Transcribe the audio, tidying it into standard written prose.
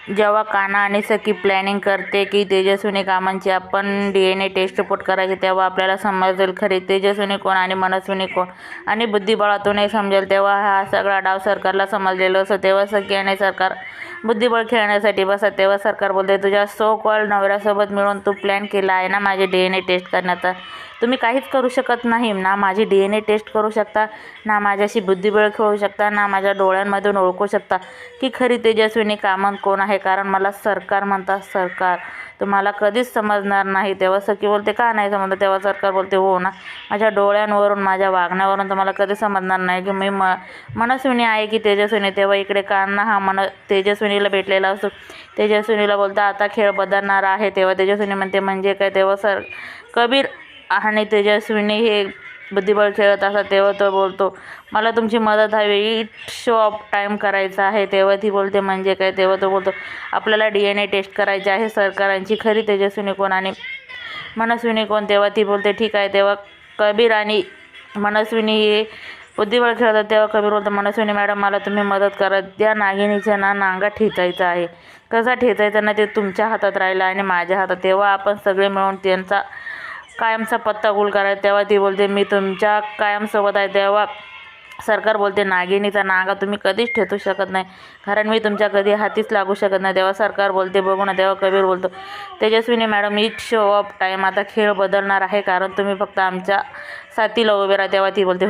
जेव्हा कान्हा आणि सखी प्लॅनिंग करते की तेजस्विनी कामांची आपण DNA टेस्ट रिपोर्ट करायची, तेव्हा आपल्याला समजेल खरी तेजस्विनी कोण आणि मनस्विनी कोण, आणि बुद्धिबळातूनही समजेल. तेव्हा हा सगळा डाव सरकारला समजलेला असतो. तेव्हा सखी आणि सरकार बुद्धिबळ खेळण्यासाठी बसतात. तेव्हा सरकार बोलते, तुझ्या सो कॉल्ड नवऱ्यासोबत मिळून तू प्लॅन केला आहे ना माझी DNA टेस्ट करण्याचा. तुम्ही काहीच करू शकत नाही ना, माझी DNA टेस्ट करू शकता ना, माझ्याशी बुद्धिबळ खेळू शकता ना, माझ्या डोळ्यांमधून ओळखू शकता की खरी तेजस्विनी कामत कोण आहे. कारण मला सरकार म्हणतात. सरकार तुम्हाला कधीच समजणार नाही. तेव्हा सखी बोलते, का नाही समजलं. तेव्हा सरकार बोलते, हो ना, माझ्या डोळ्यांवरून माझ्या वागण्यावरून तुम्हाला कधी समजणार नाही की मी मनस्विनी आहे की तेजस्विनी. तेव्हा इकडे कान्हा हा तेजस्विनीला भेटलेला असतो. तेजस्विनीला बोलता, आता खेळ बदलणार आहे. तेव्हा तेजस्विनी म्हणते, म्हणजे काय. तेव्हा कबीर आणि तेजस्विनी हे बुद्धिबळ खेळत असतात. तेव्हा तो बोलतो, मला तुमची मदत हवी, इट शो ऑफ टाईम करायचा आहे. तेव्हा ती बोलते, म्हणजे काय. तेव्हा तो बोलतो, आपल्याला DNA टेस्ट करायची आहे सरकारांची, खरी तेजस्विनी कोण आणि मनस्विनी कोण. तेव्हा ती बोलते, ठीक आहे. तेव्हा कबीर आणि मनस्विनी हे बुद्धिबळ खेळतात. तेव्हा कबीर बोलतो, मनस्विनी मॅडम मला तुम्ही मदत करा, त्या नागिनीच्या नांगा ठेचायचा आहे. कसा ठेचायचा ना ते तुमच्या हातात राहिला आणि माझ्या हातात. तेव्हा आपण सगळे मिळून त्यांचा कायमचा पत्ता गोल करायचा. तेव्हा ती बोलते, मी तुमच्या कायमसोबत आहे. तेव्हा सरकार बोलते, नागिनीचा नांगा तुम्ही कधीच ठेचू शकत नाही, कारण मी तुमच्या कधी हातीच लागू शकत नाही. तेव्हा सरकार बोलते, बघू ना. तेव्हा कबीर बोलतो, Tejaswini madam it show off time, आता खेळ बदलणार आहे, कारण तुम्ही फक्त आमच्या साथीला उभे राहा. तेव्हा ती बोलते,